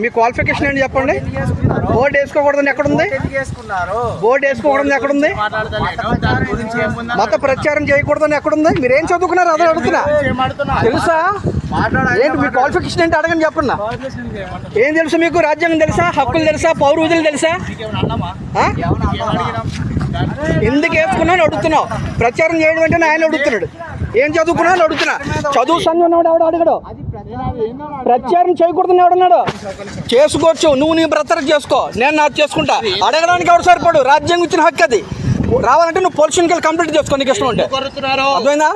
మీ qualification ఏంటి చెప్పండి. Board వేసుకోకూడదని ఎక్కడుంది? బోర్డు వేసుకోకూడదని ఎక్కడుంది? మత ప్రచారం చేయకూడదని ఎక్కడుంది? మీరేం చదువుకున్నారు అదే అడుగుతున్నా. తెలుసా ఏంటి మీ క్వాలిఫికేషన్ ఏంటి అడగని చెప్పండి. ఏం తెలుసు మీకు? రాజ్యాంగం తెలుసా? హక్కులు తెలుసా? పౌర విధులు తెలుసా? ఎందుకు వేసుకున్నాను అడుగుతున్నావు. ప్రచారం చేయడం అంటే ఆయన అడుగుతున్నాడు. ఏం చదువుకున్నాను అడుగుతున్నా. చదువు సంఘం ఎవడు అడగడు. ప్రచారం చేయకూడదని ఎవడన్నాడు? చేసుకోవచ్చు, నువ్వు నీ బ్రతర చేసుకో, నేను నాకు చేసుకుంటా. అడగడానికి ఎవడు సరిపడు? రాజ్యాంగం ఇచ్చిన హక్కు అది. రావాలంటే నువ్వు పొలిషన్ కెళ్ళి కంప్లీట్ చేసుకో నీకు ఇష్టం ఉంటే. అర్థమైందా?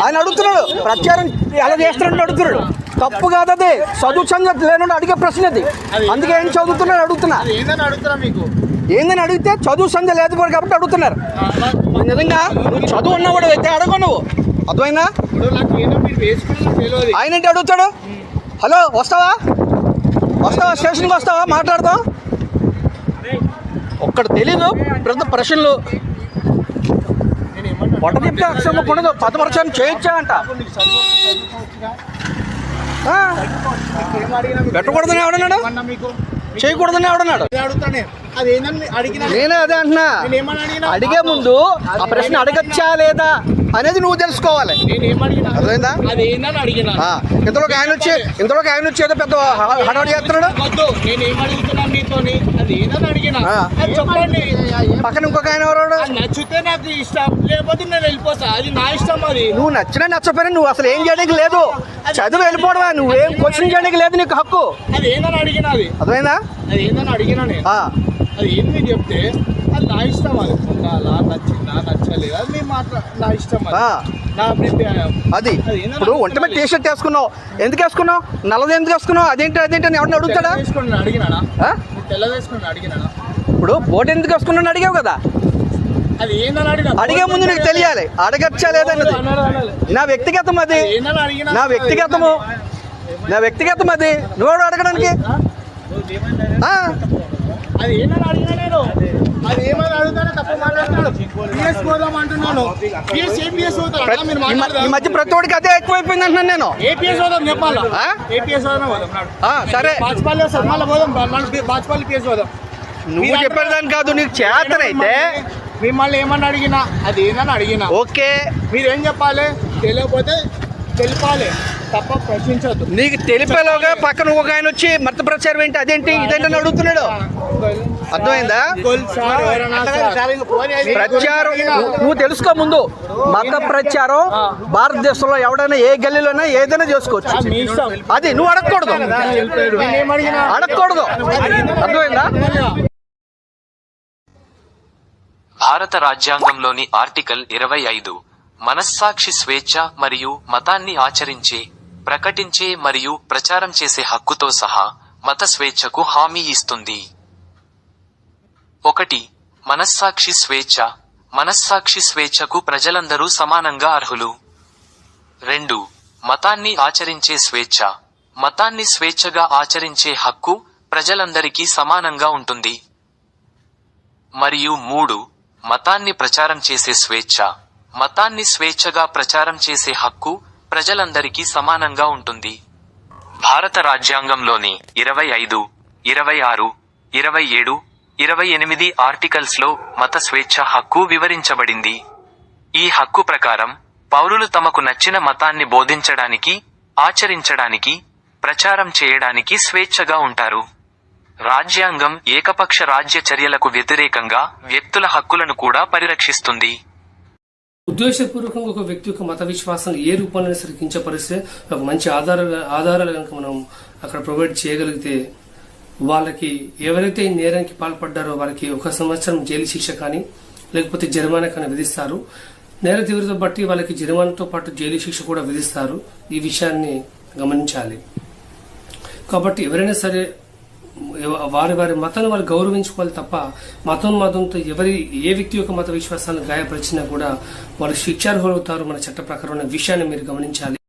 ఆయన అడుగుతున్నాడు ప్రచారం ఎలా చేస్తున్నాడు అడుగుతున్నాడు. తప్పు కాదు అది. చదువు సంగతి లేనుండి అడిగే ప్రశ్న అది. అందుకే ఏం చదువుతున్నాడు అడుగుతున్నా. ఏందని అడిగితే చదువు సంధ్య లేదు కాబట్టి అడుగుతున్నారు. నిజంగా నువ్వు చదువు ఉన్నవాడు అయితే అడగవు నువ్వు. అర్థమైందా? ఆయన ఏంటి అడుగుతాడు? హలో వస్తావా స్టేషన్కి వస్తావా మాట్లాడదాం. ఒక్కడు తెలీదు పెద్ద ప్రశ్నలు పొట్ట తిప్పితే అక్షరం ఉండదు. పదపరచాన్ని చేయొచ్చా అంట. పెట్టకూడదని ఎవడన్నాడు? చేయకూడదని ఎవడన్నాడు? నేనే అదే అంటున్నా. అడిగే ముందు ఆ ప్రశ్న అడగచ్చా లేదా అనేది నువ్వు తెలుసుకోవాలి. అర్థమైందా? ఇంతలోకి ఆయన వచ్చి ఏదో పెద్ద హడావుడి చేస్తున్నాడు. పక్కన ఇంకొక ఆయన ఎవరు? నచ్చితే నాకు ఇష్టం, లేకపోతే నేను వెళ్ళిపోతా. అది నా ఇష్టం. అది నువ్వు నచ్చినా నచ్చపోయినా నువ్వు అసలు ఏం చేయడానికి లేదు. చదువు వెళ్ళిపోవడమా? నువ్వేం క్వశ్చన్ చేయడానికి లేదు నీకు హక్కు. అది ఏందని అడిగినా. అది అర్థమైందా? అది ఏందని అడిగినా నేను. అది ఏంటి చెప్తే అది నా ఇష్టం. అది ఉండాలా నచ్చిందా నచ్చలేదు అది మీ నా ఇష్టం. నా అభిప్రాయం అది. ఇప్పుడు ఒంటి మీద టీ షర్ట్ వేసుకున్నావు, ఎందుకు వేసుకున్నావు? నల్లది ఎందుకు వేసుకున్నావు? అదేంటి అని ఎవరిని అడుగుతాడా? అడిగినా తెల్ల వేసుకుని అడిగినా. ఇప్పుడు బోట్ ఎందుకు వేసుకున్నాను అడిగావు కదా. అది ఏందని అడిగే ముందు నీకు తెలియాలి అడగచ్చా లేదన్నది. నా వ్యక్తిగతం అది. నా వ్యక్తిగతం అది. నువ్వు అడగడానికి అది ఏమని అడిగినా నేను. అది ఏమని అడుగుతానే తప్ప మాట్లాడుతున్నాడు. ఈ మధ్య ప్రతి ఒక్కడికి అదే ఎక్కువైపోయింది అంటున్నాను నేను. ఏపీఎస్ పోదాం చెప్పాలా? ఏపీఎస్ సరే బాజ్పల్లి పిఎస్ పోదాం. నువ్వు చెప్పేదాన్ని కాదు, నీకు చేతనైతే మిమ్మల్ని ఏమన్నా అడిగినా అది ఏందని అడిగినా ఓకే. మీరేం చెప్పాలి? తెలియకపోతే తెలిపాలి తప్ప ప్రశ్నించద్దు. నీకు తెలిపేలోగా పక్కన ఒక ఆయన వచ్చి మత ప్రచారం ఏంటి అదేంటి ఇదేంటని అడుగుతున్నాడు. అర్థమైందా? ప్రచారం నువ్వు తెలుసుకో ముందు. మత ప్రచారం భారతదేశంలో ఎవడైనా ఏ గల్లీలోనే ఏదైనా చేసుకోవచ్చు. అది నువ్వు అడగకూడదు. అర్థమైందా? భారత రాజ్యాంగంలోని ఆర్టికల్ 25 మనస్సాక్షి స్వేచ్ఛ మరియు మతాన్ని ఆచరించే, ప్రకటించే మరియు ప్రచారం చేసే హక్కుతో సహా మత స్వేచ్ఛకు హామీ ఇస్తుంది. 1. మనస్సాక్షి స్వేచ్ఛ. మనస్సాక్షి స్వేచ్ఛకు ప్రజలందరూ సమానంగా అర్హులు. 2. మతాన్ని ఆచరించే స్వేచ్ఛ. మతాన్ని స్వేచ్ఛగా ఆచరించే హక్కు ప్రజలందరికీ సమానంగా ఉంటుంది. మరియు 3. మతాన్ని ప్రచారం చేసే స్వేచ్ఛ. మతాన్ని స్వేచ్ఛగా ప్రచారం చేసే హక్కు ప్రజలందరికీ సమానంగా ఉంటుంది. భారత రాజ్యాంగంలోని 25, 26, 27, 28 ఆర్టికల్స్లో మత స్వేచ్ఛ హక్కు వివరించబడింది. ఈ హక్కు ప్రకారం పౌరులు తమకు నచ్చిన మతాన్ని బోధించడానికి, ఆచరించడానికి, ప్రచారం చేయడానికి స్వేచ్ఛగా ఉంటారు. రాజ్యాంగం ఏకపక్ష రాజ్య చర్యలకు వ్యతిరేకంగా వ్యక్తుల హక్కులను కూడా పరిరక్షిస్తుంది. ఉద్దేశపూర్వకంగా ఒక వ్యక్తి యొక్క మత విశ్వాసం ఏ రూపంలో సరే కించపరిస్తే ఒక మంచి ఆధారాలు కనుక మనం అక్కడ ప్రొవైడ్ చేయగలిగితే వాళ్ళకి ఎవరైతే ఈ నేరానికి పాల్పడ్డారో వారికి 1 సంవత్సరం జైలు శిక్ష కానీ లేకపోతే జరిమానా కానీ విధిస్తారు. నేర తీవ్రత బట్టి వాళ్ళకి జరిమానాతో పాటు జైలు శిక్ష కూడా విధిస్తారు. ఈ విషయాన్ని గమనించాలి. కాబట్టి ఎవరైనా సరే వారి మతాన్ని వారు గౌరవించుకోవాలి తప్ప మతంతో ఏ వ్యక్తి యొక్క మత విశ్వాసాలను గాయపరిచినా కూడా వారు శిక్షార్హులవుతారు మన చట్ట ప్రకారం విషయాన్ని మీరు గమనించాలి.